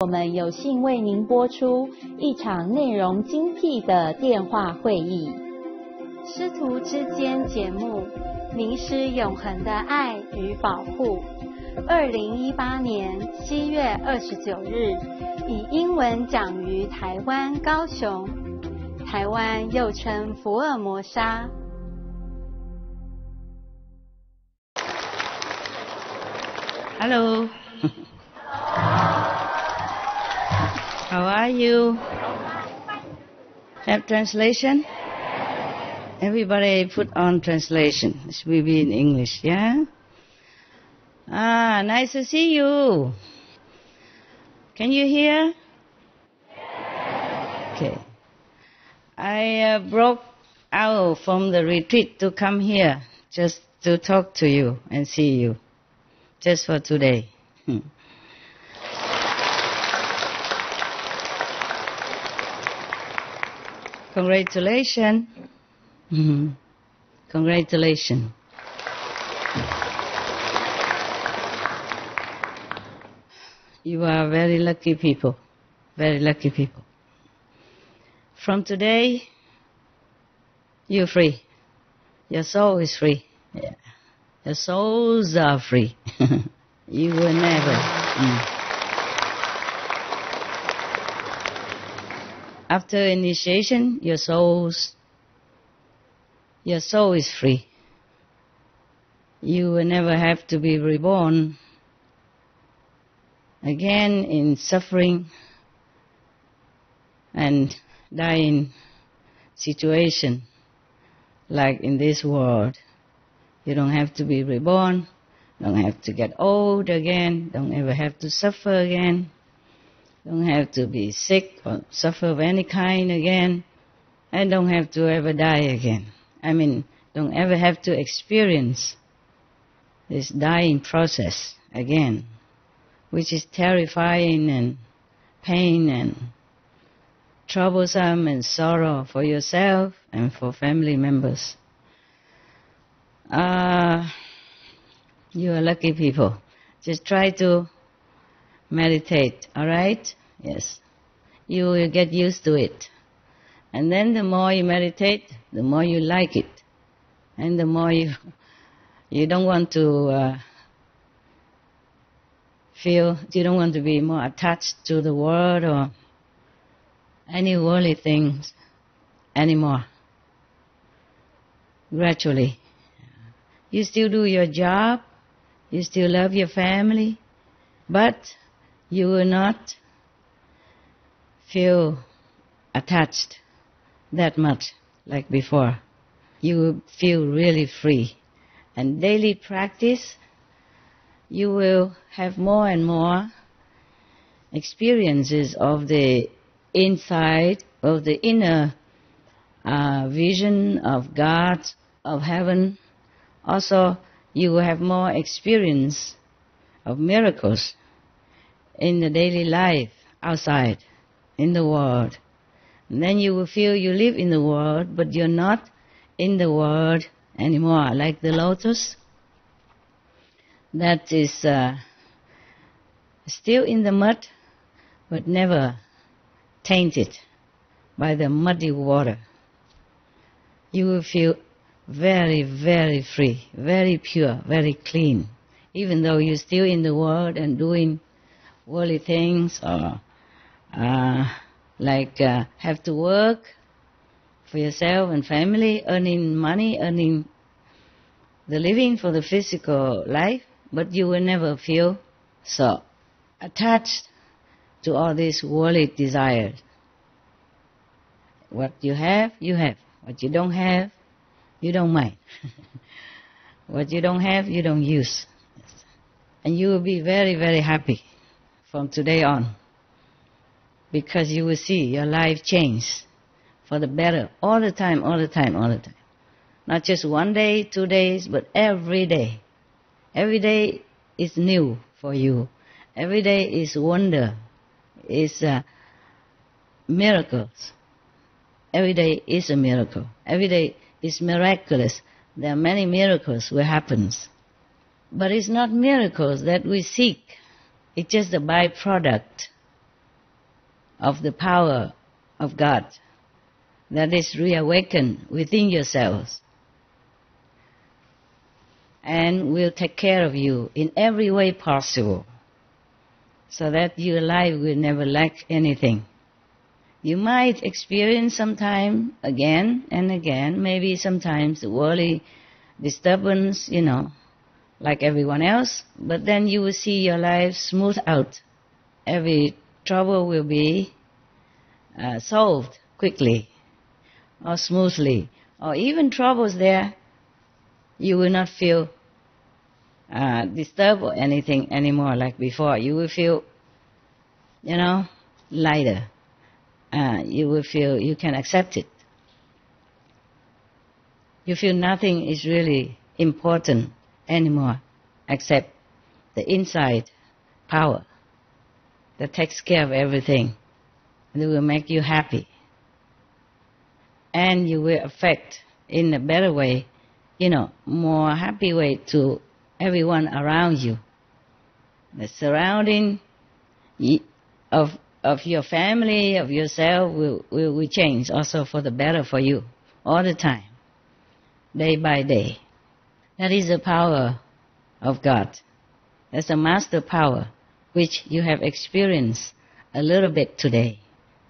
我们有幸为您播出一场内容精辟的电话会议。师徒之间节目，迷失永恒的爱与保护。2018年7月29日，以英文讲于台湾高雄。台湾又称福尔摩沙。Hello. How are you? Have translation? Everybody put on translation. This will be in English, yeah? Nice to see you. Can you hear? Okay. I broke out from the retreat to come here just to talk to you and see you. Just for today. Congratulations. Congratulations. You are very lucky people. Very lucky people. From today, you're free. Your soul is free. Yeah. Your souls are free. You will never. After initiation, your soul is free. You will never have to be reborn again in suffering and dying situation like in this world. You don't have to be reborn, don't have to get old again, don't ever have to suffer again. Don't have to be sick or suffer of any kind again, and don't have to ever die again. I mean, don't ever have to experience this dying process again, which is terrifying and pain and troublesome and sorrow for yourself and for family members. You are lucky people. Just try to meditate, all right? Yes. You will get used to it. And then the more you meditate, the more you like it. And the more you don't want to you don't want to be more attached to the world or any worldly things anymore. Gradually. You still do your job, you still love your family, but you will not feel attached that much like before. You will feel really free. And daily practice, you will have more and more experiences of the inside, of the inner vision of God, of heaven. Also, you will have more experience of miracles in the daily life, outside, in the world. And then you will feel you live in the world, but you're not in the world anymore, like the lotus. That is still in the mud, but never tainted by the muddy water. You will feel very, very free, very pure, very clean, even though you're still in the world and doing worldly things or have to work for yourself and family, earning money, earning the living for the physical life, but you will never feel so attached to all these worldly desires. What you have, you have. What you don't have, you don't mind. What you don't have, you don't use. And you will be very, very happy from today on, because you will see your life change for the better all the time, all the time, all the time. Not just 1 day, 2 days, but every day. Every day is new for you. Every day is wonder, is miracles. Every day is a miracle. Every day is miraculous. There are many miracles will happen. But it's not miracles that we seek. It's just a byproduct of the power of God that is reawakened within yourselves, and will take care of you in every way possible, so that your life will never lack anything. You might experience sometime again and again, maybe sometimes the worldly disturbance, like everyone else, but then you will see your life smooth out. Every trouble will be solved quickly or smoothly, or even troubles there, you will not feel disturbed or anything anymore like before. You will feel, lighter. You will feel you can accept it. You feel nothing is really important anymore except the inside power that takes care of everything. And it will make you happy. And you will affect in a better way, more happy way to everyone around you. The surrounding of your family, of yourself will change also for the better for you all the time, day by day. That is the power of God. That's a master power which you have experienced a little bit today,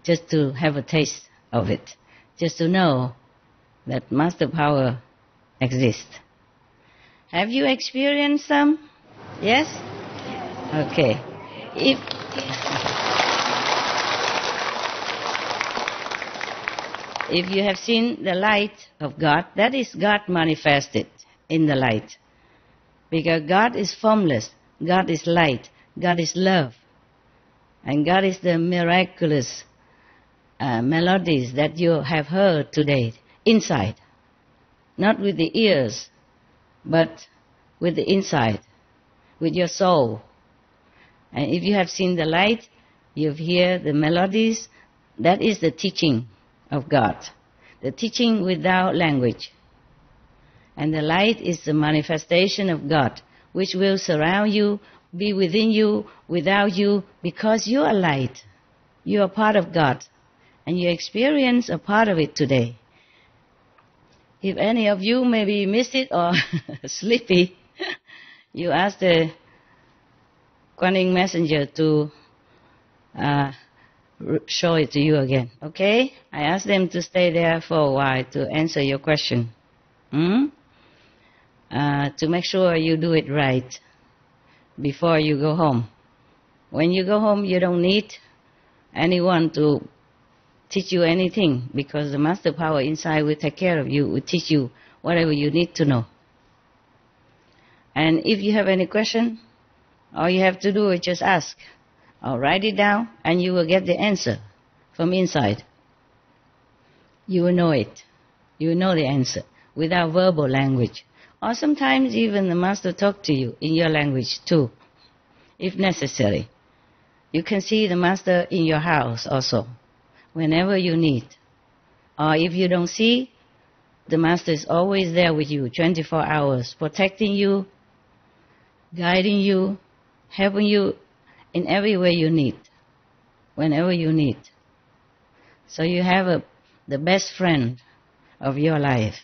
just to have a taste of it, just to know that master power exists. Have you experienced some? Yes? Okay. If you have seen the light of God, that is God manifested in the light. Because God is formless, God is light, God is love. And God is the miraculous melodies that you have heard today inside. Not with the ears, but with the inside, with your soul. And if you have seen the light, you hear the melodies, that is the teaching of God. The teaching without language. And the light is the manifestation of God, which will surround you, be within you, without you, because you are light. You are part of God. And you experience a part of it today. If any of you maybe missed it or sleepy, you ask the Kuan Yin messenger to show it to you again. Okay? I ask them to stay there for a while to answer your question. To make sure you do it right before you go home. When you go home, you don't need anyone to teach you anything, because the master power inside will take care of you, will teach you whatever you need to know. And if you have any question, all you have to do is just ask, or write it down, and you will get the answer from inside. You will know it. You will know the answer without verbal language. Or sometimes even the master talk to you in your language too, if necessary. You can see the master in your house also, whenever you need. Or if you don't see, the master is always there with you, 24 hours, protecting you, guiding you, helping you in every way you need, whenever you need. So you have the best friend of your life,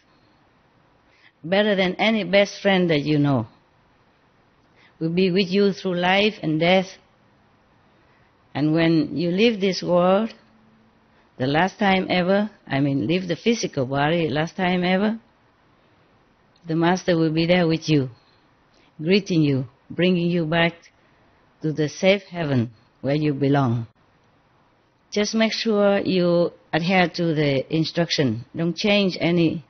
better than any best friend that you know. Will be with you through life and death. And when you leave this world, the last time ever, leave the physical body, last time ever, the master will be there with you, greeting you, bringing you back to the safe heaven where you belong. Just make sure you adhere to the instruction. Don't change any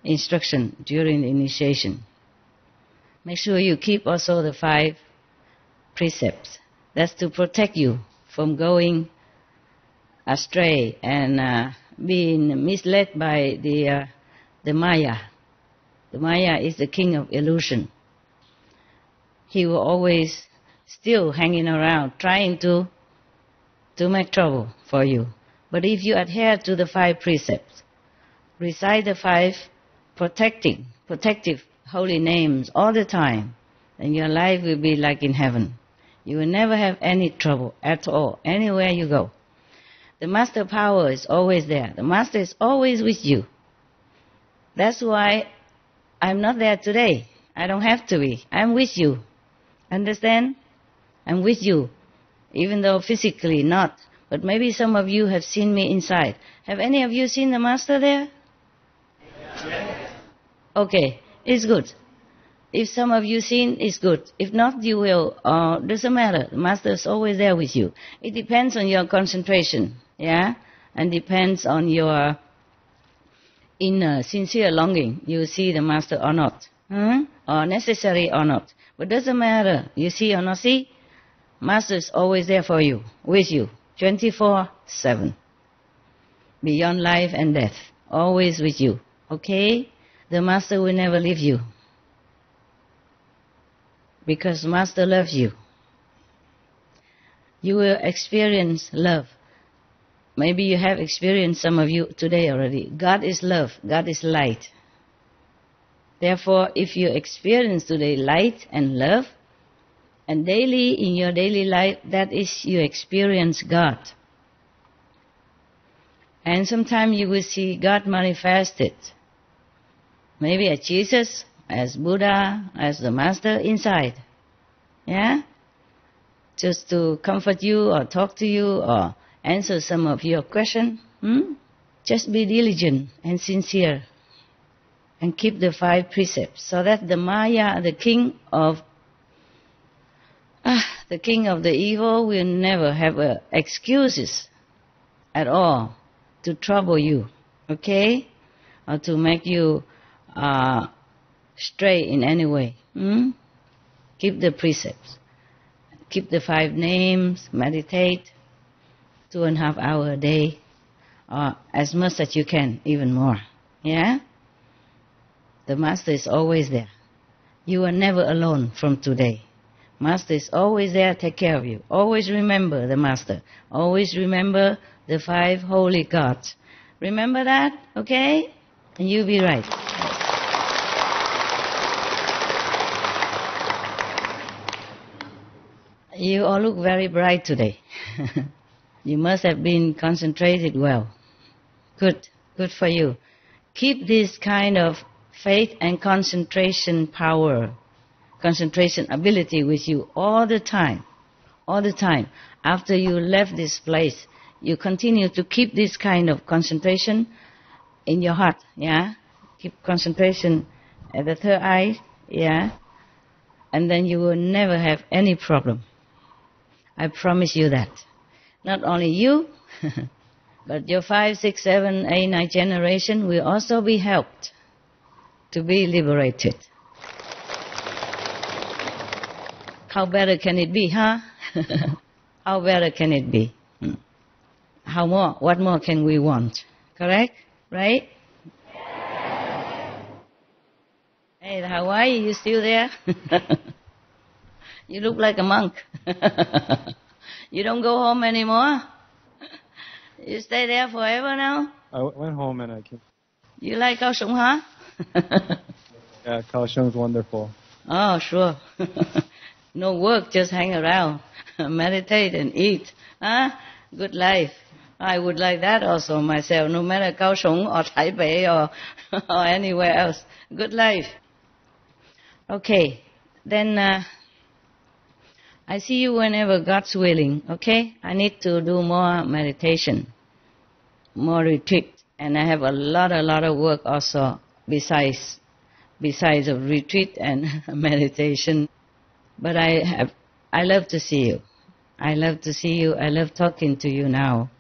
instruction during the initiation. Make sure you keep also the 5 precepts. That's to protect you from going astray and being misled by the Maya. The Maya is the king of illusion. He will always still hanging around, trying to make trouble for you. But if you adhere to the 5 precepts, recite the 5 protective holy names all the time, then your life will be like in heaven. You will never have any trouble at all, anywhere you go. The Master power is always there. The Master is always with you. That's why I'm not there today. I don't have to be. I'm with you. Understand? I'm with you. Even though physically not. But maybe some of you have seen me inside. Have any of you seen the Master there? Yes. Okay, it's good. If some of you seen, it's good. If not, you will. Doesn't matter. The Master is always there with you. It depends on your concentration, yeah? And depends on your inner sincere longing. You see the Master or not. Or necessary or not. But doesn't matter. You see or not see, Master is always there for you, with you, 24/7. Beyond life and death. Always with you. Okay? The Master will never leave you. Because Master loves you. You will experience love. Maybe you have experienced, some of you today already. God is love. God is light. Therefore, if you experience today light and love, and daily, in your daily life, that is, you experience God. And sometimes you will see God manifested. Maybe as Jesus, as Buddha, as the Master inside. Yeah? Just to comfort you or talk to you or answer some of your questions. Just be diligent and sincere. And keep the 5 precepts so that the Maya, the king of the evil, will never have excuses at all to trouble you. Okay? Or to make you stray in any way. Keep the precepts. Keep the 5 names. Meditate 2.5 hours a day. Or as much as you can, even more. Yeah? The Master is always there. You are never alone from today. Master is always there, take care of you. Always remember the Master. Always remember the 5 holy gods. Remember that, okay? And you'll be right. You all look very bright today. You must have been concentrated well. Good, good for you. Keep this kind of faith and concentration power, concentration ability with you all the time. All the time. After you left this place, you continue to keep this kind of concentration in your heart, yeah? Keep concentration at the third eye, yeah? And then you will never have any problem. I promise you that. Not only you, but your 5, 6, 7, 8, 9 generation will also be helped to be liberated. How better can it be, huh? How better can it be? How more? What more can we want? Correct? Right? Hey, Hawaii, you still there? You look like a monk. You don't go home anymore? You stay there forever now? I went home and I came. You like Kaohsiung, huh? Yeah, Kaohsiung's wonderful. Oh, sure. No work, just hang around, meditate and eat. Huh? Good life. I would like that also myself, no matter Kaohsiung or Taipei or anywhere else. Good life. Okay, then I see you whenever God's willing, okay? I need to do more meditation, more retreat, and I have a lot of work also besides of retreat and meditation. But I love to see you. I love to see you. I love talking to you now.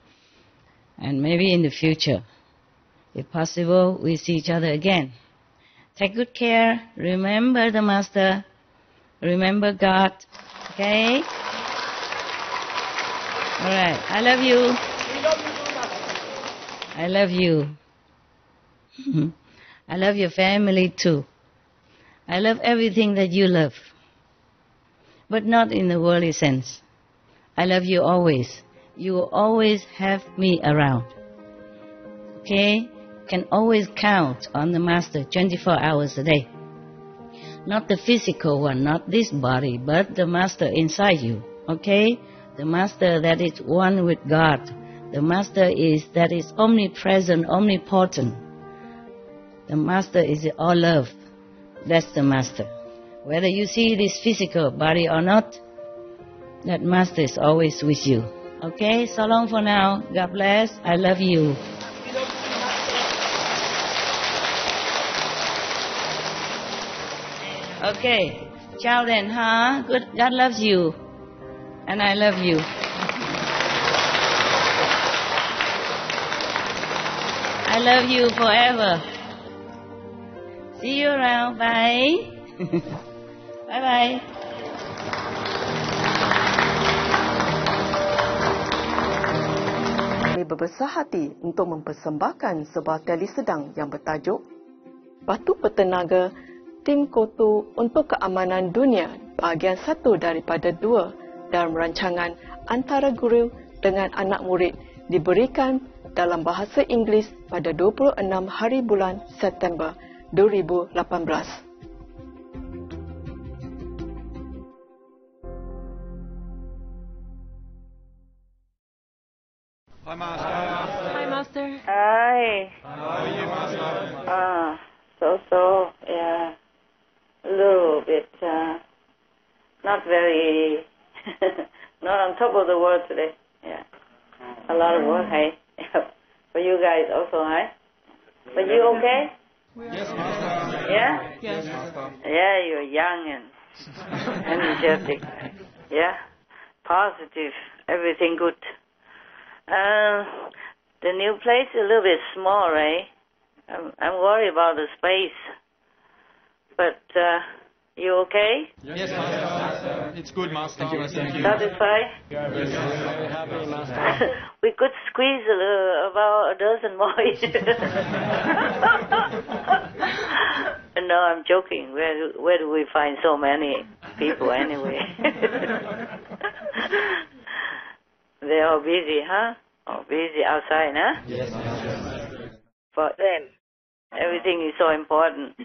And maybe in the future, if possible, we see each other again. Take good care. Remember the Master. Remember God. Okay? All right. I love you. I love you. I love your family too. I love everything that you love. But not in the worldly sense. I love you always. You will always have me around. Okay? Can always count on the Master 24 hours a day. Not the physical one, not this body, but the Master inside you. Okay? The Master that is one with God. The Master that is omnipresent, omnipotent. The Master is all love. That's the Master. Whether you see this physical body or not, that Master is always with you. Okay? So long for now. God bless. I love you. Okay. Ciao then, huh? Good. God loves you. And I love you. I love you forever. See you around. Bye. Bye-bye. Kami berbesar hati untuk mempersembahkan sebuah teli sedang yang bertajuk Batu Bertenaga Tim Kotu untuk Keamanan Dunia bahagian 1 daripada 2 dalam rancangan antara guru dengan anak murid diberikan dalam bahasa Inggeris pada 26 hari bulan September 2018. Hi, Master. Hi, Master. Hi. How are you, Master? Yeah. A little bit, not very, not on top of the world today. Yeah. A lot of work, hey? For you guys also, hey? But you okay? Yes, Master. Yeah? Yes. Yeah, you're young and energetic. Yeah? Positive. Everything good. The new place is a little bit small, right? I'm worried about the space. But, you okay? Yes, Master. It's good, Master. Thank you. Satisfied? Yes, very happy, Master. We could squeeze about a dozen more. No, I'm joking. Where do we find so many people anyway? They're all busy, huh? All busy outside, huh? Yes, Master. For them, everything is so important.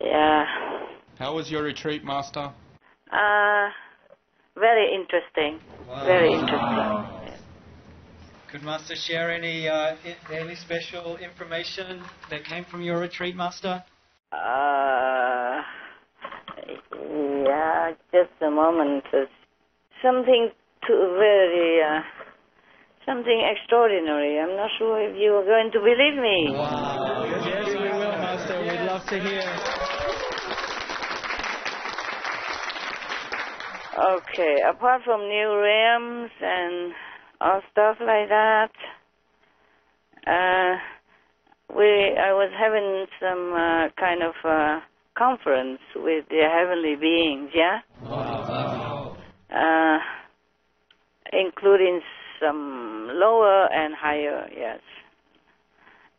Yeah. How was your retreat, Master? Very interesting. Wow. Very interesting. Could Master share any special information that came from your retreat, Master? Yeah, just a moment. Something something extraordinary. I'm not sure if you are going to believe me. Wow. Yes, we will, Master. We'd love to hear. Okay, apart from new realms and all stuff like that, I was having some kind of conference with the heavenly beings, yeah? Wow. Including some lower and higher, yes.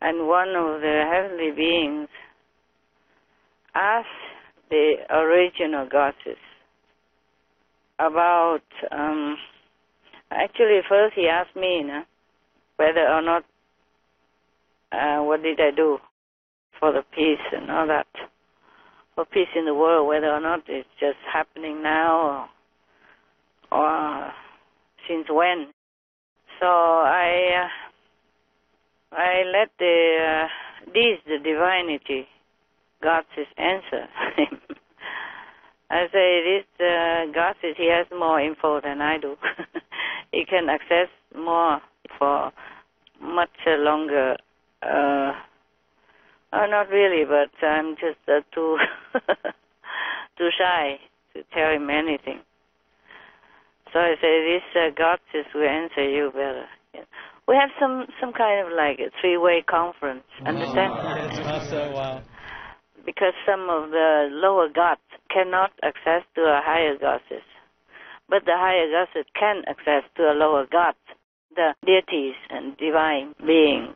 And one of the heavenly beings asked the original goddess about, actually first he asked me, whether or not, what did I do for the peace and all that, for peace in the world, whether or not it's just happening now or since when. So I let the divinity, goddess, answer him. I say, this goddess, he has more info than I do. He can access more for much longer. Not really, but I'm just too too shy to tell him anything. So I say, this goddess will answer you better. Yeah. We have some kind of like a three-way conference, understand? Yes, Master. Wow. Because some of the lower gods cannot access to a higher goddess. But the higher goddess can access to a lower god, the deities and divine beings.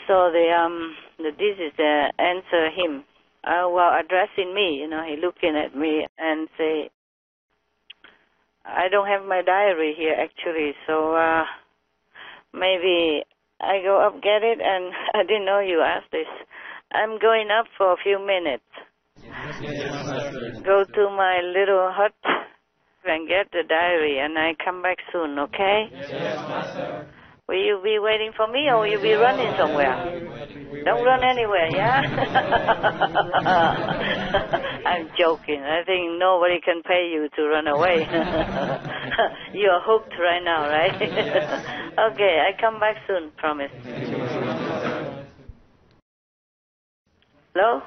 So this is the answer him. While addressing me, he looking at me and say, I don't have my diary here actually, so maybe I go up get it, and I didn't know you asked this. I'm going up for a few minutes. Yes, Master. Go to my little hut and get the diary, and I come back soon, okay? Yes, Master. Will you be waiting for me, or will you be running somewhere? Don't run anywhere, yeah? I'm joking. I think nobody can pay you to run away. You're hooked right now, right? Okay, I come back soon, promise. Hello?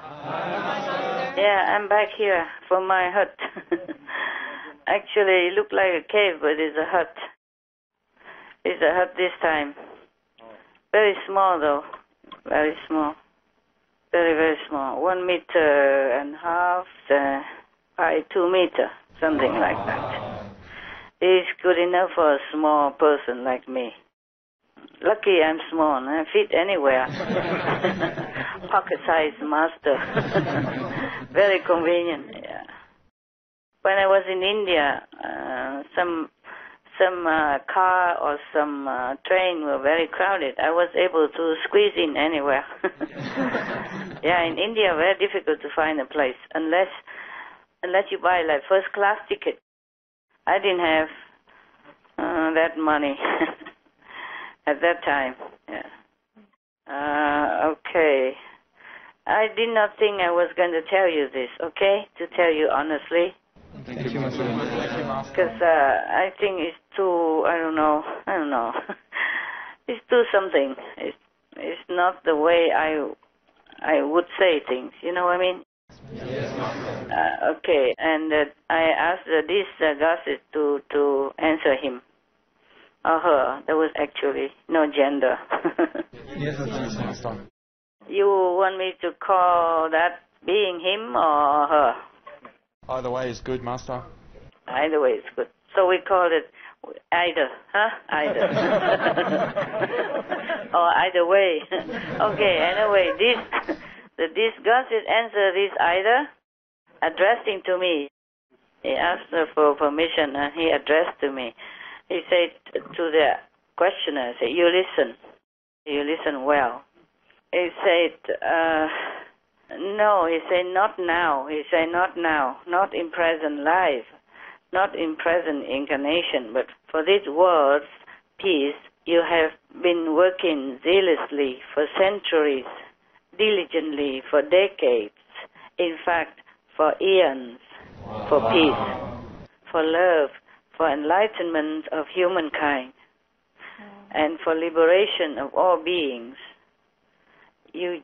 Yeah, I'm back here for my hut. Actually, it looked like a cave, but it's a hut. It's a hut this time. Very small, though. Very small. Very, very small. 1.5 meters by 2 meters, something like that. It's good enough for a small person like me. Lucky I'm small. I fit anywhere. Pocket-sized master. Very convenient. Yeah. When I was in India, some car or some train were very crowded. I was able to squeeze in anywhere. Yeah, in India, very difficult to find a place unless you buy like first class ticket. I didn't have that money at that time. Yeah. Okay. I did not think I was going to tell you this. Okay, to tell you honestly. Thank you, Master. Because I think it's too, I don't know. It's too something. It's not the way I would say things, you know what I mean? Yes, Master. Okay, and I asked this gossip to answer him or her. There was actually no gender. Yes, Master. You want me to call that being him or her? Either way is good, Master. Either way is good. So we call it either, huh? Either. Or either way. Okay, anyway, this gossip answer this either, addressing to me. He asked for permission and he addressed to me. He said to the questioner, say, you listen well. He said, no, he said, not now. He said, not now, not in present life, not in present incarnation, but for this world's peace, you have been working zealously for centuries, diligently for decades, in fact, for eons, for peace, for love, for enlightenment of humankind, and for liberation of all beings. You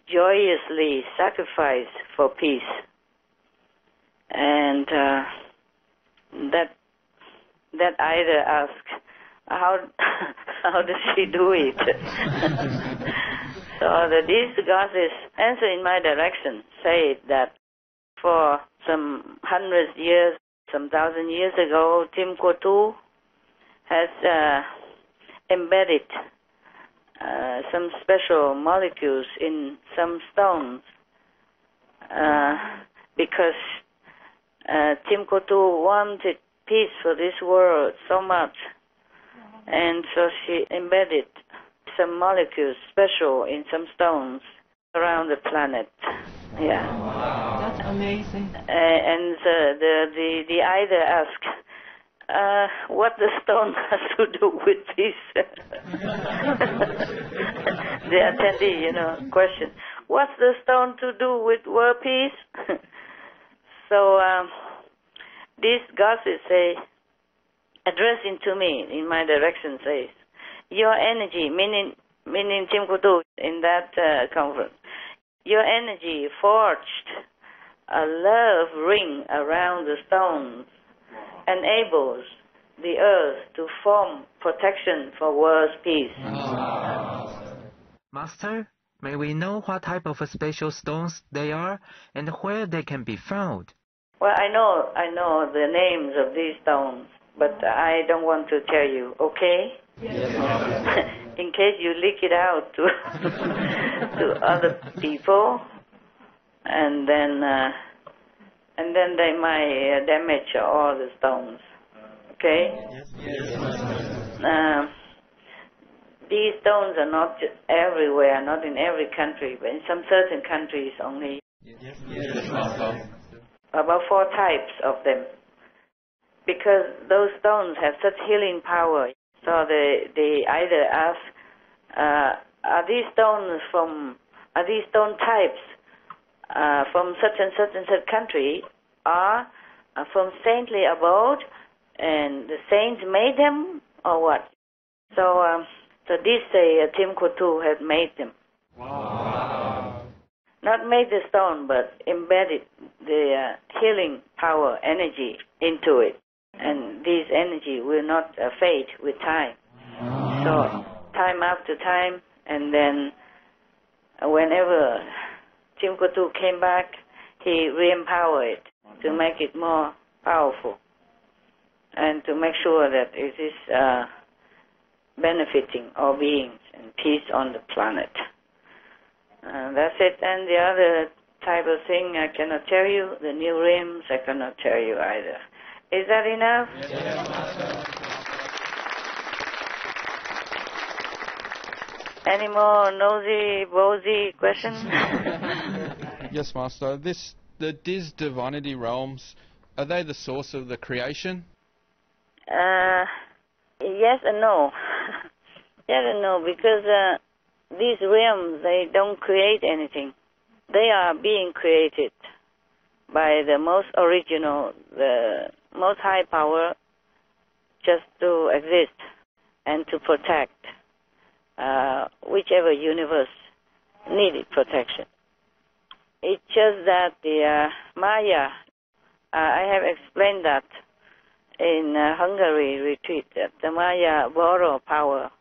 joyously sacrifice for peace. And that either ask, how does she do it? So this goddess answer in my direction, say that for some hundreds years, some 1,000 years ago, Tim Kotu has embedded some special molecules in some stones because Tim Kotu wanted peace for this world so much, and so she embedded some molecules special in some stones around the planet. Yeah. Wow. That's amazing. And the either ask, what the stone has to do with peace? The attendee, question, what's the stone to do with world peace? So this gossip say, addressing to me in my direction says, your energy, meaning Tim Kutu in that conference, your energy forged a love ring around the stones, enables the earth to form protection for world peace. Master, may we know what type of special stones they are and where they can be found? Well, I know the names of these stones, but I don't want to tell you, okay? Yes. In case you leak it out to to other people, and then they might damage all the stones. Okay? Yes. These stones are not everywhere, not in every country, but in some certain countries only. Yes, Master. About 4 types of them. because those stones have such healing power. So they either ask, are these stone types from such and such country, or from saintly abode, and the saints made them, or what? So this say Tim Kotu had made them. Wow. Not made the stone, but embedded the healing power, energy into it. And this energy will not fade with time. So time after time, and then whenever Tim Kotu came back, he re-empowered it to make it more powerful and to make sure that it is benefiting all beings and peace on the planet. That's it. And the other type of thing I cannot tell you. The new realms I cannot tell you either. Is that enough? Yes, Master. Any more nosy, bosy questions? Yes, Master. The Diz divinity realms, are they the source of the creation? Yes and no. Yes and no, because these realms, they don't create anything. They are being created by the most original, the most high power, just to exist and to protect whichever universe needed protection. It's just that the Maya, I have explained that in Hungary retreat, that the Maya borrow power,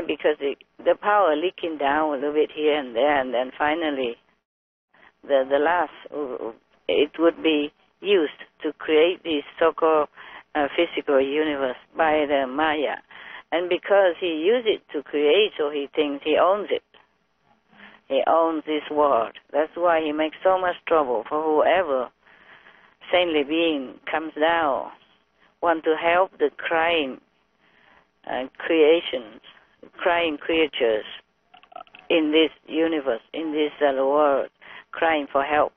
because the power leaking down a little bit here and there, and then finally the last, it would be used to create this so-called physical universe by the Maya. And because he used it to create, so he thinks he owns it. He owns this world. That's why he makes so much trouble for whoever saintly being comes down, want to help the crying creations, crying creatures in this universe, in this world, crying for help.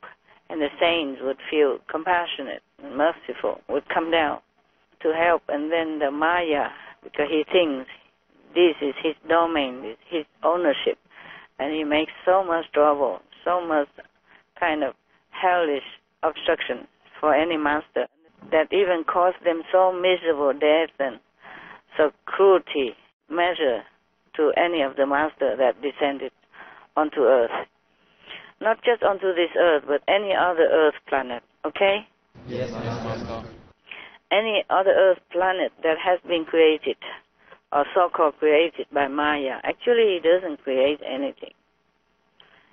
And the saints would feel compassionate and merciful, would come down to help. And then the Maya, because he thinks this is his domain, this is his ownership, and he makes so much trouble, so much kind of hellish obstruction for any master that even caused them so miserable death and so cruelty measure to any of the master that descended onto earth. Not just onto this earth, but any other earth planet, okay? Yes, Master. Any other earth planet that has been created, or so-called created by Maya, actually he doesn't create anything.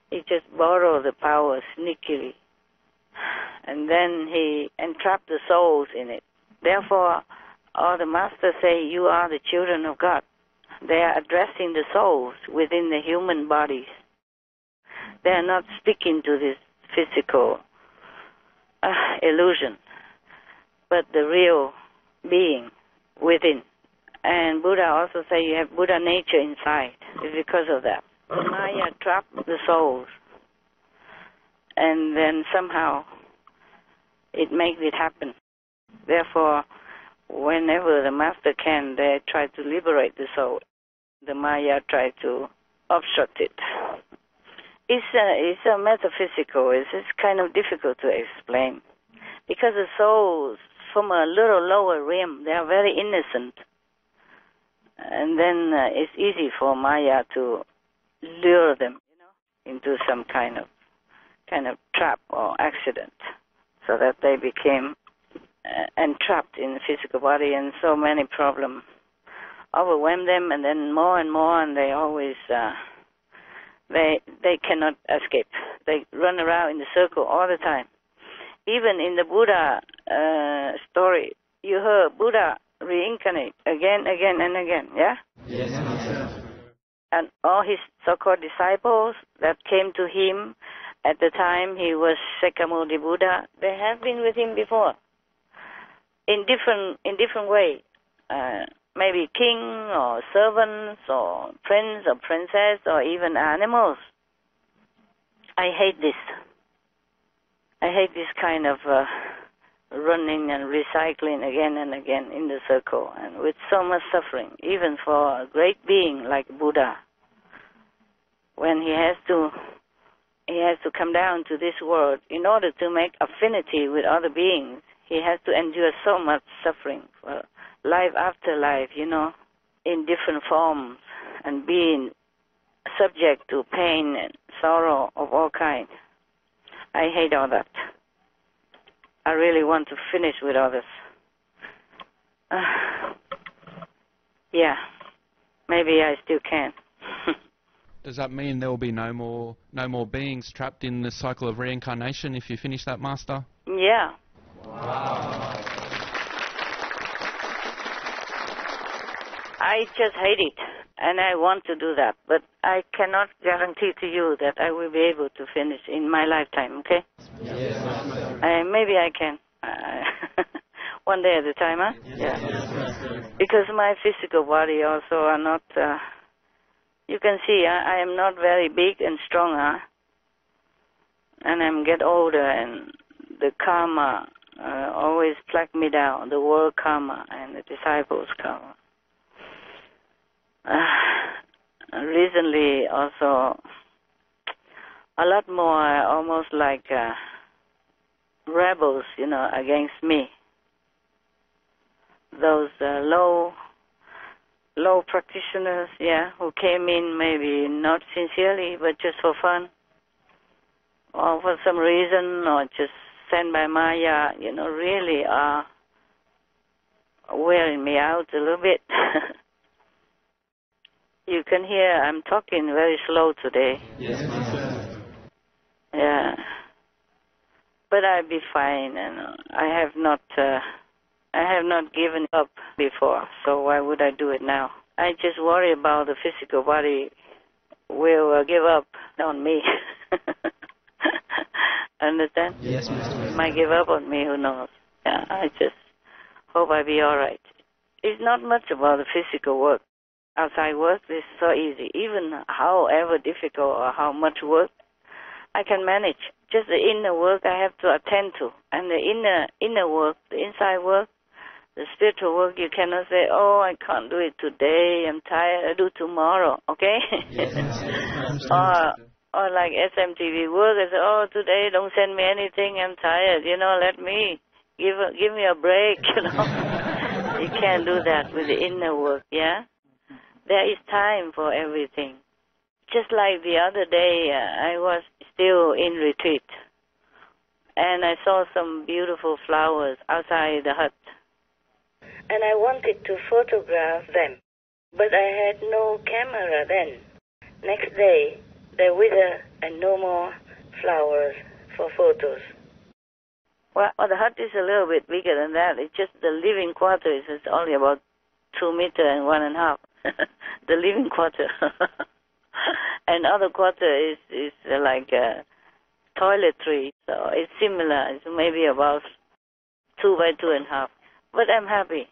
He just borrows the power sneakily. And then he entraps the souls in it. Therefore, all the masters say, you are the children of God. They are addressing the souls within the human bodies. They are not speaking to this physical illusion, but the real being within. And Buddha also say you have Buddha nature inside. It's because of that. Maya trapped the souls, and then somehow it makes it happen. Therefore, whenever the master can, they try to liberate the soul. The Maya try to obstruct it. It's a metaphysical. It's kind of difficult to explain, because the souls from a little lower realm, they are very innocent, and then it's easy for Maya to lure them, into some kind of trap or accident, so that they became entrapped in the physical body, and so many problems overwhelm them, and then more and more, and they always they cannot escape. They run around in the circle all the time. Even in the Buddha story, you heard Buddha reincarnate again, and again, yeah? Yes, Master. And all his so-called disciples that came to him at the time he was Sakyamuni Buddha, they have been with him before, in different way. Maybe king or servants or prince or princess or even animals. I hate this. I hate this kind of running and recycling again and again in the circle, and with so much suffering, even for a great being like Buddha. When he has to come down to this world in order to make affinity with other beings. He has to endure so much suffering for life after life, in different forms, and being subject to pain and sorrow of all kinds. I hate all that. I really want to finish with others. Yeah, maybe I still can. Does that mean there will be no more beings trapped in the cycle of reincarnation if you finish that, Master? Yeah. Wow. I just hate it, and I want to do that, but I cannot guarantee to you that I will be able to finish in my lifetime, okay? Yes. Maybe I can. One day at a time, huh? Yeah. Because my physical body also are not... you can see I am not very big and strong, huh? And I'm get older, and the karma always plague me down, the world karma and the disciples' karma. Recently also a lot more almost like rebels, against me. Those low practitioners, who came in maybe not sincerely, but just for fun, or for some reason, or just sent by Maya, really are wearing me out a little bit. You can hear I'm talking very slow today. Yes. Yeah. But I'll be fine, and I have not given up before, so why would I do it now? I just worry about the physical body will give up on me. Understand? Yes, Master. Might give up on me, who knows? Yeah, I just hope I'll be all right. It's not much about the physical work. Outside work is so easy. Even however difficult or how much work, I can manage. Just the inner work I have to attend to. And the inner work, the inside work, the spiritual work, you cannot say, oh, I can't do it today, I'm tired, I'll do tomorrow, okay? Yes. Or like SMTV work, I say, oh, today don't send me anything, I'm tired, let me, give me a break, You can't do that with the inner work, yeah? There is time for everything. Just like the other day, I was still in retreat, and I saw some beautiful flowers outside the hut. And I wanted to photograph them, but I had no camera then. Next day, they wither and no more flowers for photos. Well, the hut is a little bit bigger than that. It's just the living quarters is only about 2 meters and 1.5. The living quarter. And other quarter is like a toiletry. So it's similar. It's maybe about 2 by 2.5. But I'm happy.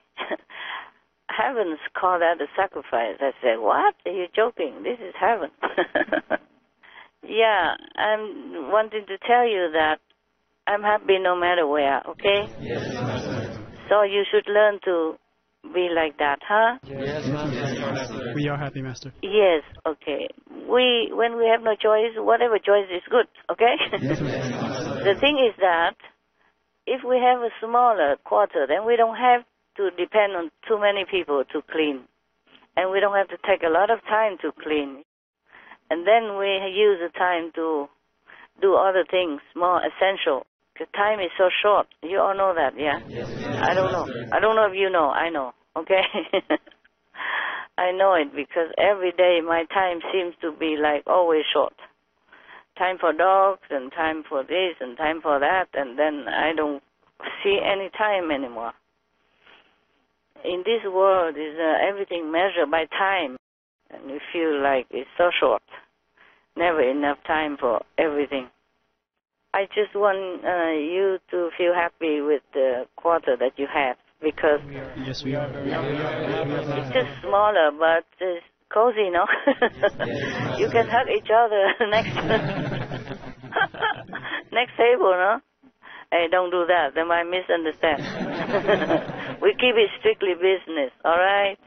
Heavens call that a sacrifice. I say, what? Are you joking? This is heaven. Yeah, I'm wanting to tell you that I'm happy no matter where, okay? Yes. So you should learn to be like that, huh? Yes, Master. We are happy, Master. Yes, okay. When we have no choice, whatever choice is good, okay? Yes, Master. The thing is that if we have a smaller quarter, then we don't have to depend on too many people to clean. And we don't have to take a lot of time to clean. And then we use the time to do other things, more essential. The time is so short. You all know that, yeah? Yes. I don't know. I don't know if you know. I know, okay? I know it because every day my time seems to be like always short. Time for dogs and time for this and time for that, and then I don't see any time anymore. In this world, is everything measured by time, and we feel like it's so short. Never enough time for everything. I just want you to feel happy with the quarter that you have, because Yes, we are. it's just smaller, but it's cozy, no? You can hug each other next table, no? Hey, don't do that. They might misunderstand. We keep it strictly business, all right?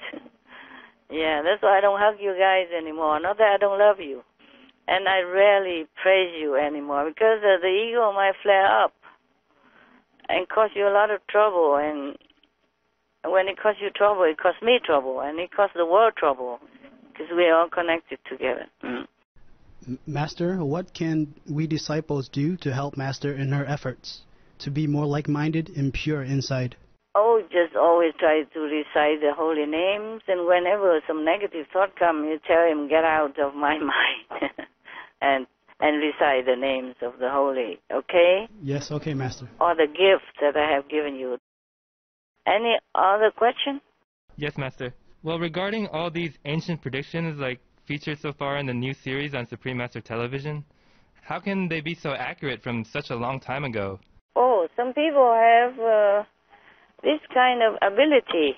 Yeah, that's why I don't hug you guys anymore. Not that I don't love you. And I rarely praise you anymore because the ego might flare up and cause you a lot of trouble. And when it causes you trouble, it causes me trouble, and it causes the world trouble because we're all connected together. Master, what can we disciples do to help Master in her efforts to be more like-minded and pure inside? Oh, just always try to recite the holy names, and whenever some negative thought comes, you tell him, get out of my mind, and recite the names of the holy, okay? Yes, okay, Master. Or the gifts that I have given you. Any other question? Yes, Master. Well, regarding all these ancient predictions, like featured so far in the new series on Supreme Master Television, how can they be so accurate from such a long time ago? Oh, some people have this kind of ability.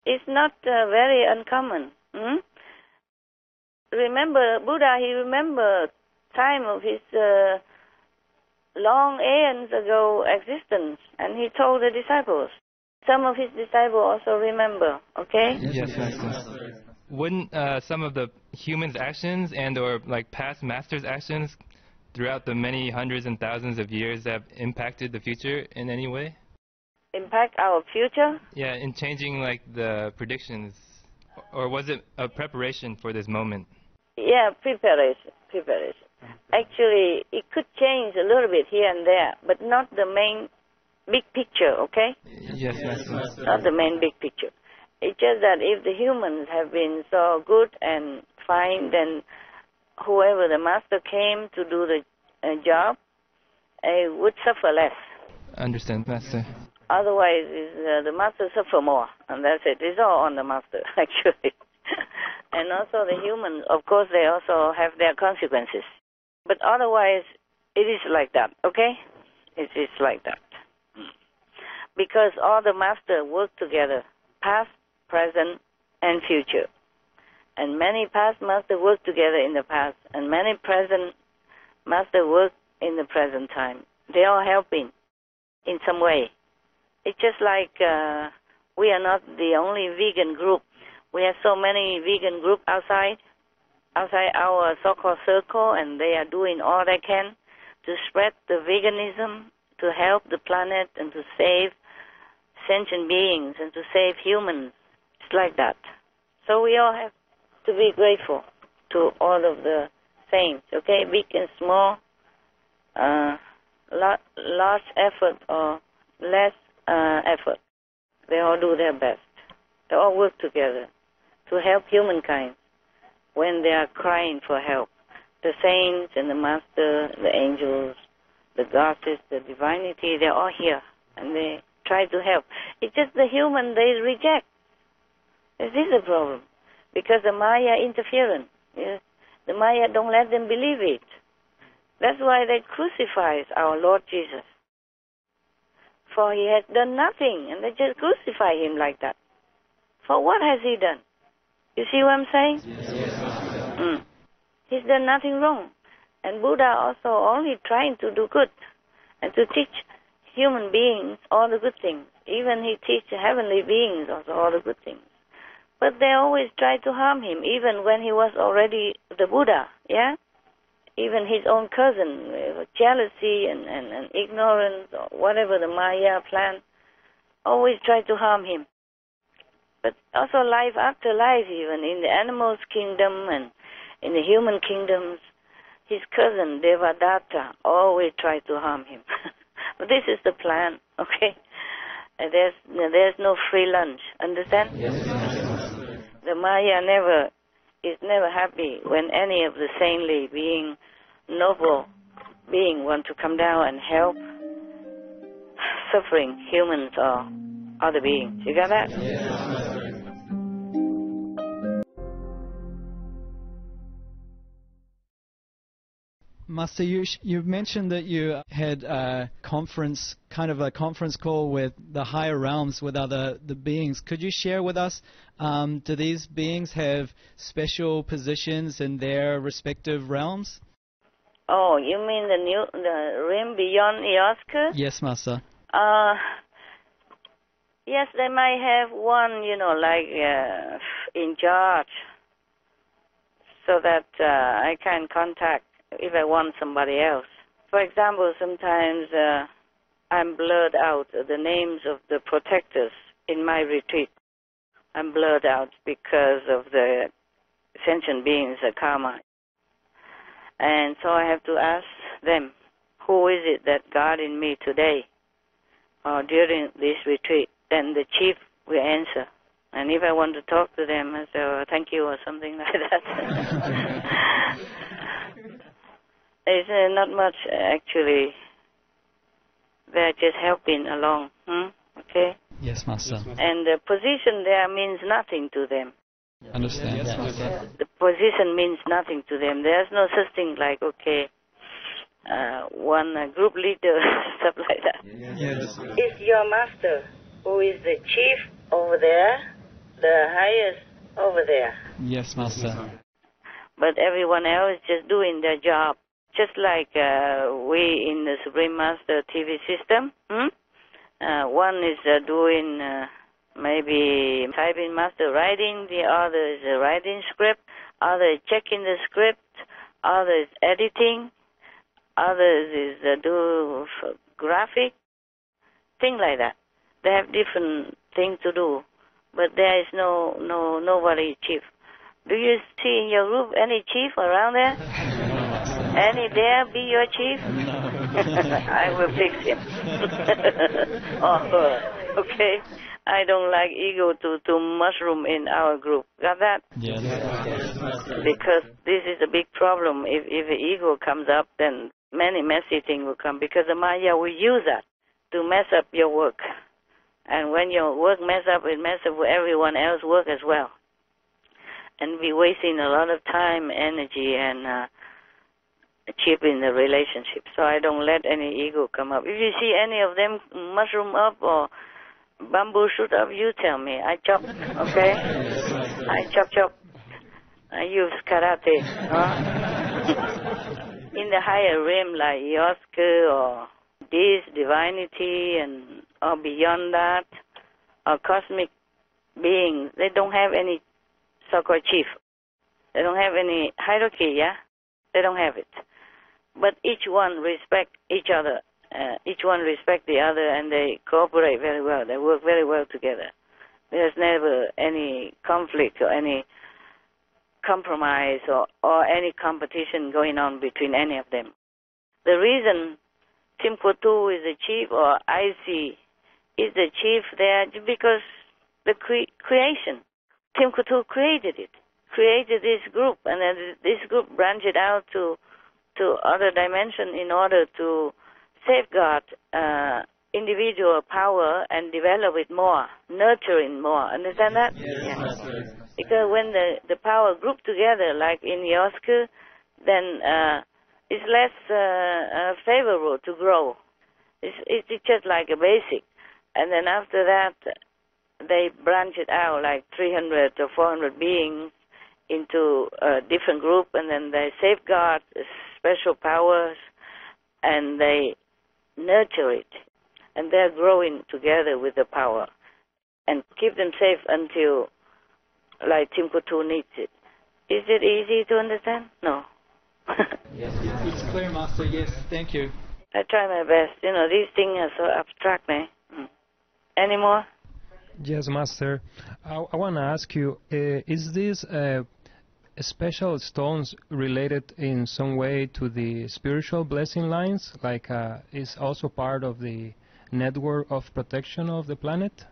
It's not very uncommon. Remember, Buddha, he remembered time of his long aeons ago existence, and he told the disciples. Some of his disciples also remember, okay? Yes, Master. Wouldn't some of the humans' actions and or like past masters' actions throughout the many hundreds and thousands of years have impacted the future in any way? Impact our future? Yeah, in changing like the predictions, or was it a preparation for this moment? Yeah, preparation. Actually, it could change a little bit here and there, but not the main big picture, okay? Yes, Master. Not the main big picture. It's just that if the humans have been so good and fine, then whoever the master came to do the job would suffer less. Understand, Master. Otherwise, the master suffer more, and that's it. It's all on the master, actually. And also the humans, of course, they also have their consequences. But otherwise, it is like that, okay? It is like that. Because all the masters work together, past, present, and future. And many past masters work together in the past, and many present masters work in the present time. They are helping in some way. It's just like we are not the only vegan group. We have so many vegan groups outside our so-called circle, and they are doing all they can to spread the veganism, to help the planet, and to save sentient beings, and to save humans. It's like that. So we all have to be grateful to all of the saints, okay, big and small, large effort or less effort. They all do their best. They all work together to help humankind when they are crying for help. The saints and the master, the angels, the goddess, the divinity, they're all here, and they try to help. It's just the human they reject. This is a problem, because the Maya interference. Yes? The Maya don't let them believe it. That's why they crucify our Lord Jesus. For he has done nothing, and they just crucify him like that. For what has he done? You see what I'm saying? Yes. He's done nothing wrong. And Buddha also only trying to do good and to teach human beings all the good things. Even he teaches heavenly beings also all the good things. But they always try to harm him, even when he was already the Buddha, yeah? Even his own cousin, jealousy and ignorance, or whatever the Maya plan, always try to harm him. But also life after life, even in the animals' kingdom and in the human kingdoms, his cousin, Devadatta, always try to harm him. But this is the plan, okay? There's no free lunch, understand? Yes. The Maya is never happy when any of the saintly being, noble being want to come down and help suffering humans or other beings. You got that? Yes. Master, you mentioned that you had a conference call with the higher realms, with the beings. Could you share with us, do these beings have special positions in their respective realms? Oh, you mean the rim beyond Eoska? Yes, Master. Yes, they might have one, like in charge, so that I can contact if I want somebody else. For example, sometimes I'm blurred out the names of the protectors in my retreat. I'm blurred out because of the sentient beings, the karma. And so I have to ask them, who is it that guarded me today or during this retreat? Then the chief will answer. And if I want to talk to them, I say, oh, thank you, or something like that. It's not much, actually. They're just helping along. Okay? Yes, Master. And the position there means nothing to them. Understand. Yes, Master. The position means nothing to them. There's no such thing like, okay, one group leader, stuff like that. Yes. It's your master who is the chief over there, the highest over there. Yes, Master. But everyone else is just doing their job. Just like we in the Supreme Master TV system. One is doing maybe typing master writing, the other is writing script, other is checking the script, other is editing, others is do graphic, things like that. They have different things to do, but there is nobody chief. Do you see in your group any chief around there? Any dare be your chief? No. I will fix him. Oh, okay. I don't like ego to mushroom in our group. Got that? Yes. Because this is a big problem. If the ego comes up, then many messy things will come. Because the Maya will use that to mess up your work. And when your work mess up, it mess up everyone else's work as well. And be wasting a lot of time, energy, and cheaping the relationship. So I don't let any ego come up. If you see any of them mushroom up or bamboo shoot up, you tell me. I chop, okay? I chop. I use karate. In the higher realm like Yosuke or this divinity and or beyond that, or cosmic beings, they don't have any so-called chief. They don't have any hierarchy, yeah? They don't have it. But each one respect each other. Each one respect the other, and they cooperate very well. They work very well together. There's never any conflict or any compromise or any competition going on between any of them. The reason Tim Kotu is the chief, or IC is the chief there, because the creation. Tim Kotu created it, created this group, and then this group branched out to other dimensions in order to safeguard individual power and develop it more, nurture it more. Understand that? Yes. Because when the power group together, like in Yosuke, then it's less favorable to grow. It's just like a basic. And then after that, they branch it out like 300 or 400 beings into a different group, and then they safeguard special powers, and they nurture it. And they're growing together with the power and keep them safe until, like Tim Kotu needs it. Is it easy to understand? No. Yes. It's clear, Master. Yes, thank you. I try my best. These things are so abstract, man. Any more? Yes, Master. I want to ask you, is this special stones related in some way to the spiritual blessing lines? Like, is also part of the network of protection of the planet?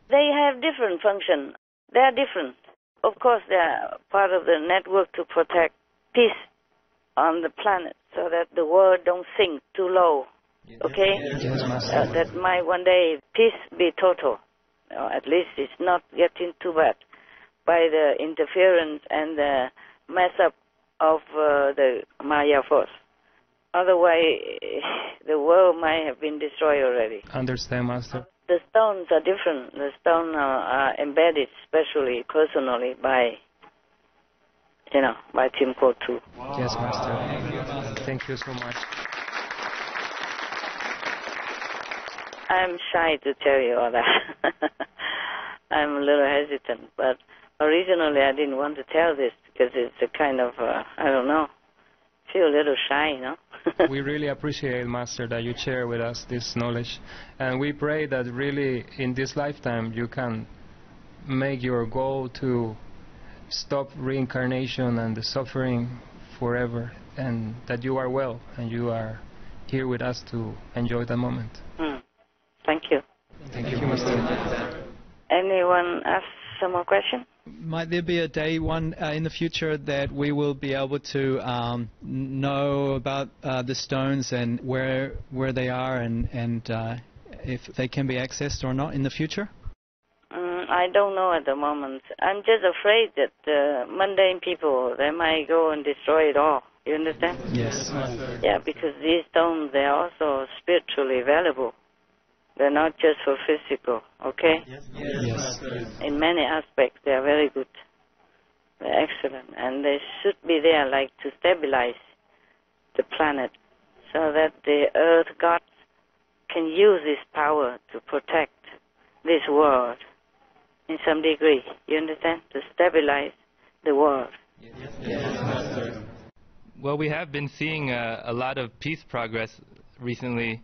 They have different function. They are different. Of course, they are part of the network to protect peace on the planet, so that the world don't sink too low. Okay? Yes, Master. That might one day peace be total. Or at least it's not getting too bad by the interference and the mess up of the Maya force. Otherwise, the world might have been destroyed already. Understand, Master. The stones are different. The stones are embedded specially, personally by Tim Kotu. Yes, Master. Thank you so much. I'm shy to tell you all that. I'm a little hesitant, but originally I didn't want to tell this because it's a kind of, I don't know, feel a little shy, you know. We really appreciate, Master, that you share with us this knowledge. And we pray that really in this lifetime you can make your goal to stop reincarnation and the suffering forever, and that you are well and you are here with us to enjoy the moment. Thank you. Thank you, Master. Anyone ask some more questions? Might there be a day in the future that we will be able to know about the stones and where they are and if they can be accessed or not in the future? I don't know at the moment. I'm just afraid that mundane people, they might go and destroy it all. You understand? Yes. Yeah, because these stones, they are also spiritually valuable. They're not just for physical, okay? Yes. In many aspects, they are very good. They're excellent. And they should be there, like, to stabilize the planet so that the earth gods can use this power to protect this world in some degree. You understand? To stabilize the world. Well, we have been seeing a lot of peace progress recently.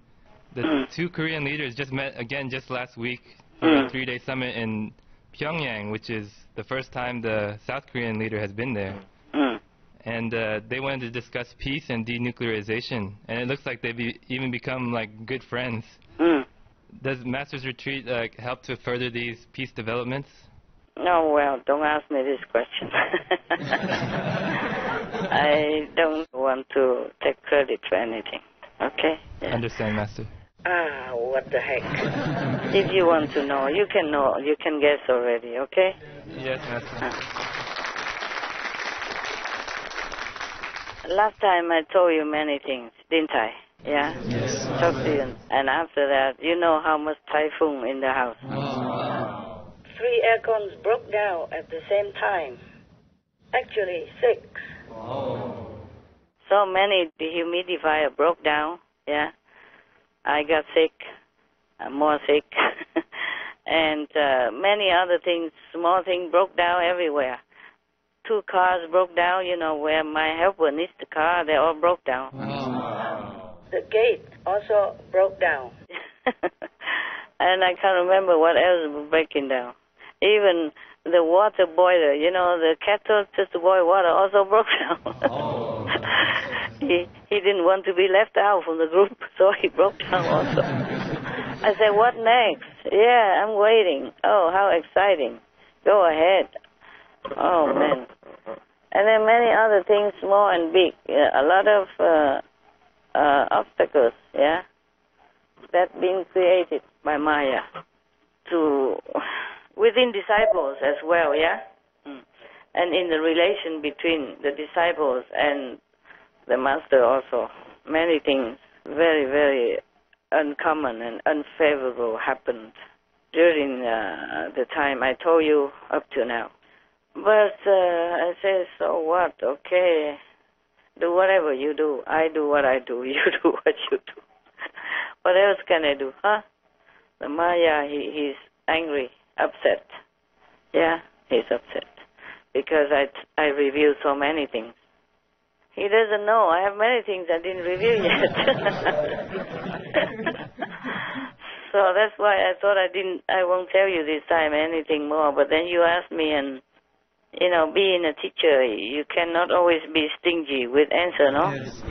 The two Korean leaders just met again just last week for a 3-day summit in Pyongyang, which is the first time the South Korean leader has been there. And they wanted to discuss peace and denuclearization. And it looks like they've even become like good friends. Does Master's Retreat help to further these peace developments? No, well, don't ask me this question. I don't want to take credit for anything. Okay? Yeah. Understand, Master. What the heck? If you want to know, you can guess already, okay? Yes, Master. Last time I told you many things, didn't I? Yeah? Yes. Talk to you. And after that, you know how much typhoon in the house. 3 aircons broke down at the same time. Actually, 6. So many dehumidifier broke down, yeah? I got sick, more sick, and many other things, small things broke down everywhere. 2 cars broke down, you know, where my helper needs the car, they all broke down. The gate also broke down. And I can't remember what else was breaking down. Even the water boiler, you know, the kettle just to boil water also broke down. He didn't want to be left out from the group, so he broke down also. I said, what next? Yeah, I'm waiting. Oh, how exciting. Go ahead. Oh, man. And then many other things, small and big. Yeah, a lot of obstacles, yeah, that being created by Maya within disciples as well, yeah? And in the relation between the disciples and the Master also. Many things very, very uncommon and unfavorable happened during the time I told you up to now. But I said, so what? Okay, do whatever you do. I do what I do. You do what you do. What else can I do, huh? The Maya, he's angry, upset. Yeah, he's upset because I revealed so many things. He doesn't know. I have many things I didn't reveal yet. So that's why I thought I won't tell you this time anything more. But then you asked me, and, you know, being a teacher, you cannot always be stingy with answer, no? Yes.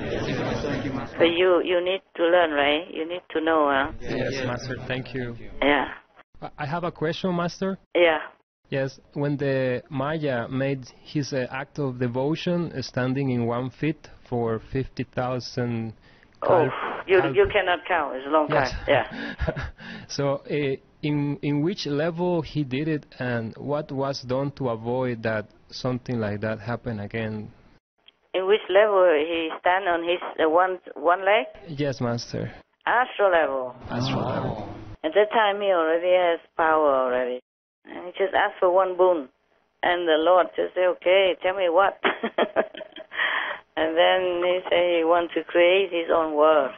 Thank you, Master. So you need to learn, right? You need to know, huh? Yes, Master. Thank you. Yeah. I have a question, Master. Yeah. Yes, when the Maya made his act of devotion, standing in 1 feet for 50,000. You cannot count. It's a long time. Yeah. So, in which level he did it, and what was done to avoid that something like that happen again? In which level he stand on his one leg? Yes, Master. Astral level. Astral level. At that time, he already has power already. And he just asked for one boon. And the Lord just said, okay, tell me what. And then he said he wants to create his own world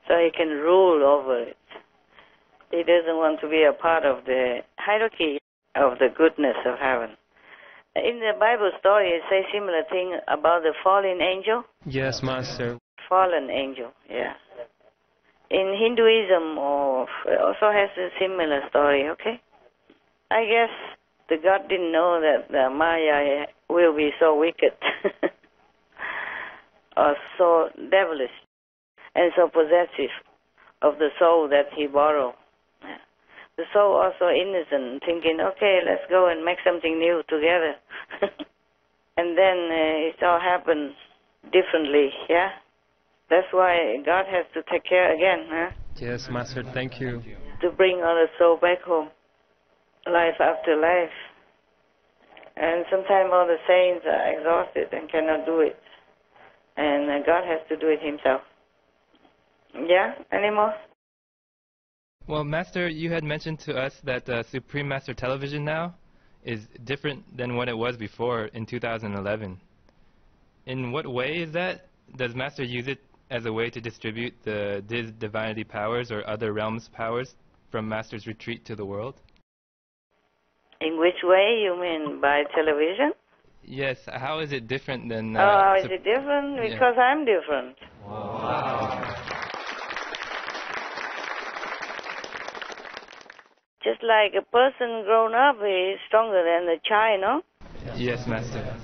so he can rule over it. He doesn't want to be a part of the hierarchy of the goodness of heaven. In the Bible story, it says similar thing about the fallen angel. Yes, Master. Fallen angel, yeah. In Hinduism, also has a similar story, okay? I guess the God didn't know that the Maya will be so wicked or so devilish and so possessive of the soul that he borrowed. The soul also innocent, thinking, okay, let's go and make something new together. And then it all happened differently, yeah? That's why God has to take care again, huh? Yes, Master, thank you. To bring all the soul back home, life after life. And sometimes all the saints are exhausted and cannot do it. And God has to do it himself. Yeah? Any more? Well, Master, you had mentioned to us that Supreme Master Television now is different than what it was before in 2011. In what way is that? Does Master use it as a way to distribute the divinity powers or other realms powers from Master's retreat to the world? In which way? You mean by television? Yes. How is it different than... how is it different? Yeah. Because I'm different. Wow. Just like a person grown up is stronger than the child, no? Yes, Master.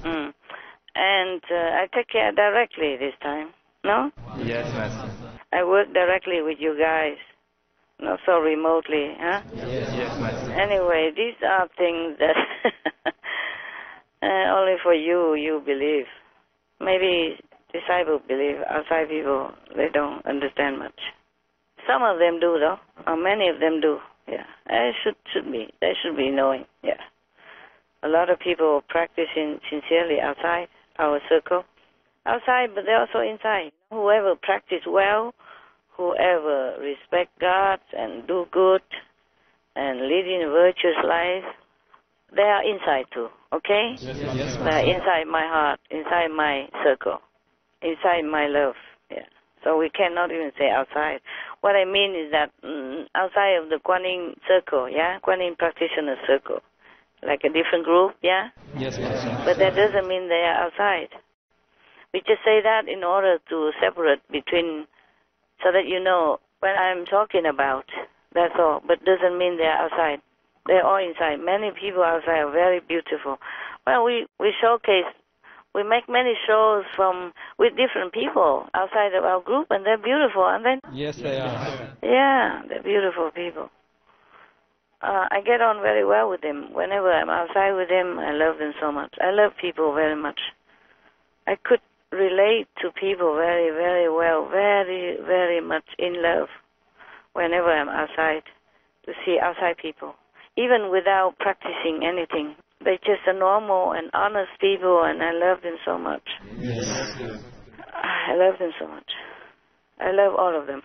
And I take care directly this time, no? Yes, Master. I work directly with you guys, not so remotely, huh? Yes, Master. Anyway, these are things that only for you believe. Maybe disciples believe, outside people, they don't understand much. Some of them do, though, or many of them do. Yeah, they should be knowing. Yeah, a lot of people practicing sincerely outside our circle, outside, but they're also inside. Whoever practice well, whoever respect God and do good and leading a virtuous life, they are inside too. Okay? Yes. They're inside my heart, inside my circle, inside my love. Yeah. So we cannot even say outside. What I mean is that outside of the Kuan Yin circle, yeah, Kuan Yin practitioner circle, like a different group, yeah? Yes, Master. But that doesn't mean they are outside. We just say that in order to separate between, so that you know what I'm talking about, that's all. But doesn't mean they are outside. They're all inside. Many people outside are very beautiful. Well, we showcase. We make many shows with different people outside of our group, and they're beautiful, aren't they? Yes, they are. Yeah, they're beautiful people. I get on very well with them. Whenever I'm outside with them, I love them so much. I love people very much. I could relate to people very, very well, very, very much in love whenever I'm outside, to see outside people, even without practicing anything. They're just a normal and honest people, and I love them so much. Yes. I love them so much. I love all of them.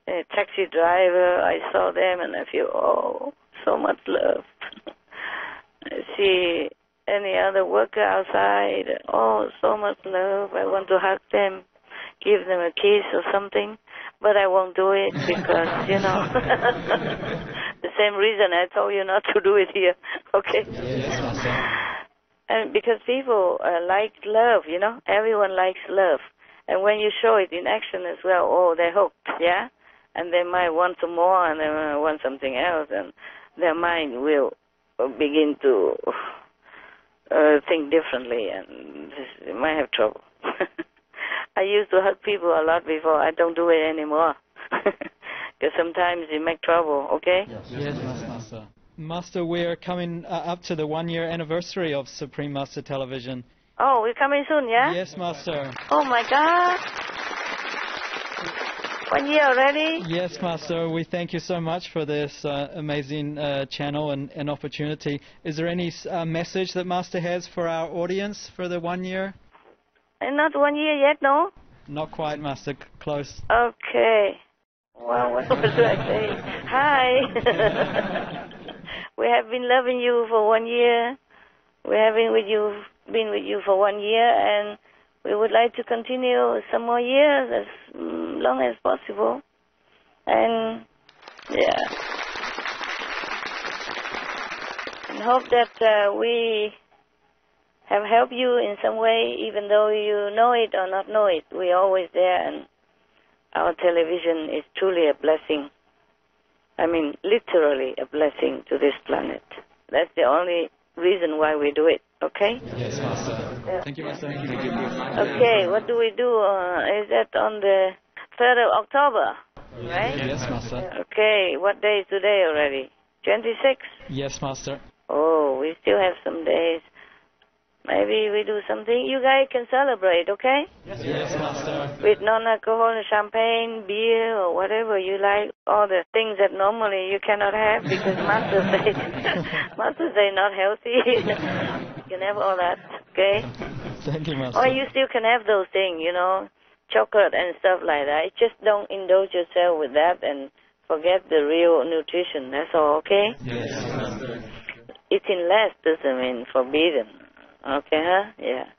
A taxi driver, I saw them and I feel, so much love. I see any other worker outside, so much love. I want to hug them, give them a kiss or something, but I won't do it because, the same reason I told you not to do it here, okay? Yes, and because people like love, everyone likes love. And when you show it in action as well, they're hooked, yeah? And they might want some more, and they might want something else, and their mind will begin to think differently, and they might have trouble. I used to hug people a lot before. I don't do it anymore. Because sometimes it make trouble, okay? Yes, Master. Master, we are coming up to the 1-year anniversary of Supreme Master Television. Oh, we're coming soon, yeah? Yes, Master. Oh, my God. 1 year already? Yes, Master. We thank you so much for this amazing channel and opportunity. Is there any message that Master has for our audience for the 1 year? Not 1 year yet, no? Not quite, Master. Close. Okay. Well, what should I say? Hi. We have been loving you for 1 year. We have been with you for 1 year, and we would like to continue some more years, as long as possible. And yeah, and hope that we have helped you in some way, even though you know it or not know it. We're always there, and our television is truly a blessing. I mean, literally a blessing to this planet. That's the only reason why we do it, okay? Yes, Master. Yeah. Thank you, Master. Okay, what do we do? Is that on the 3rd of October, right? Yes, Master. Okay, what day is today already? 26? Yes, Master. Oh, we still have some days. Maybe we do something. You guys can celebrate, okay? Yes, Master. With non-alcoholic champagne, beer, or whatever you like. All the things that normally you cannot have because Master say not healthy. You can have all that, okay? Thank you, Master. Or you still can have those things, you know, chocolate and stuff like that. Just don't indulge yourself with that and forget the real nutrition. That's all, okay? Yes, Master. Eating less doesn't mean forbidden. Okay, huh? Yeah.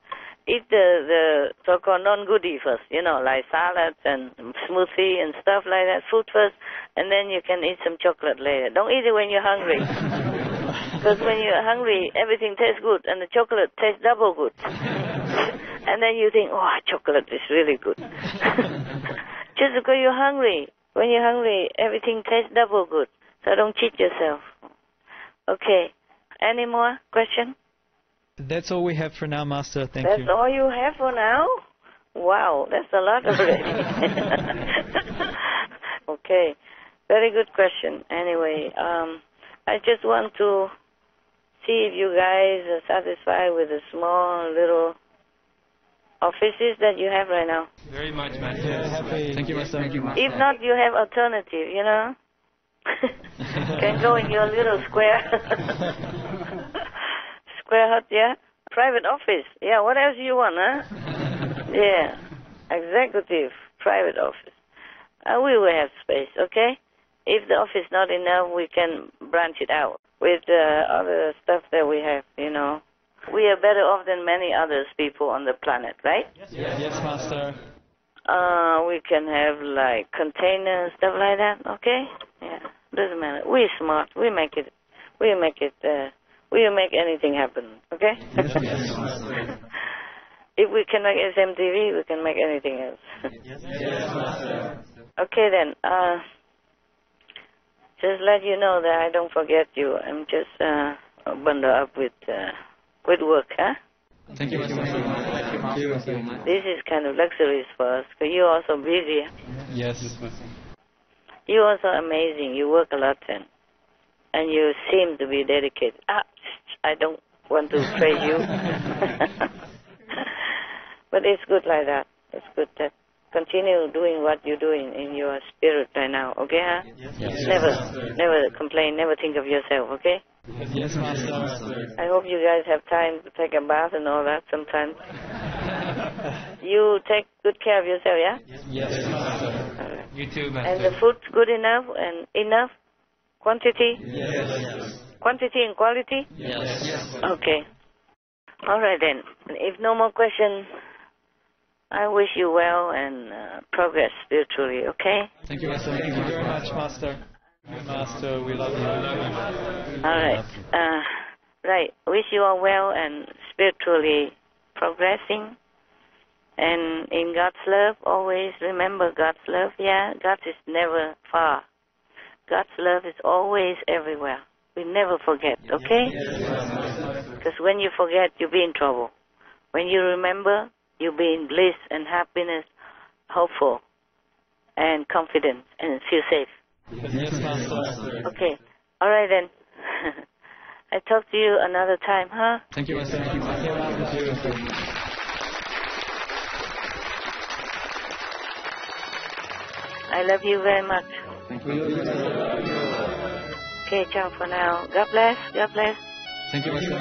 Eat the so-called non-goodie first, you know, like salads and smoothie and stuff like that, food first, and then you can eat some chocolate later. Don't eat it when you're hungry. Because when you're hungry, everything tastes good, and the chocolate tastes double good. And then you think, oh, chocolate is really good. Just because you're hungry. When you're hungry, everything tastes double good. So don't cheat yourself. Okay. Any more questions? That's all we have for now, Master. Thank you. That's all you have for now? Wow, that's a lot already. Okay, very good question. Anyway, I just want to see if you guys are satisfied with the small little offices that you have right now. Very much, Master. Yeah, happy. Thank you, Master. If not, you have alternative, you know? Can go in your little square. Square hut, yeah? Private office. Yeah, what else do you want, huh? Yeah. Executive, private office. We will have space, okay? If the office is not enough, we can branch it out with other stuff that we have, you know. We are better off than many other people on the planet, right? Yes, Master. We can have, like, containers, stuff like that, okay? Yeah, doesn't matter. We're smart. We make anything happen, okay? If we can make SMTV, we can make anything else. Okay then, just let you know that I don't forget you. I'm just bundled up with work, huh? Thank you, Master. This is kind of luxurious for us, because you're also busy. Yes. You're also amazing. You work a lot and you seem to be dedicated. I don't want to praise you. But it's good like that. It's good that continue doing what you're doing in your spirit right now, okay, huh? Yes. Never complain, never think of yourself, okay? Yes, Master. I hope you guys have time to take a bath and all that sometimes. You take good care of yourself, yeah? Yes, Master. You too, Master. And the food's good enough and enough? Quantity? Yes. Quantity and quality? Yes. Okay. All right then. If no more questions, I wish you well and progress spiritually, okay? Thank you, Master. Thank you very much, Master. Master, we love you. All right. Right. Wish you all well and spiritually progressing. And in God's love, always remember God's love. Yeah, God is never far. God's love is always everywhere. We never forget, okay? Because when you forget, you'll be in trouble. When you remember, you'll be in bliss and happiness, hopeful and confident and feel safe. Yes, Master. Okay. All right then. I talk to you another time, huh? Thank you, Master. Thank you. I love you very much. Thank you. Okay, ciao for now. God bless. God bless. Thank you, Master.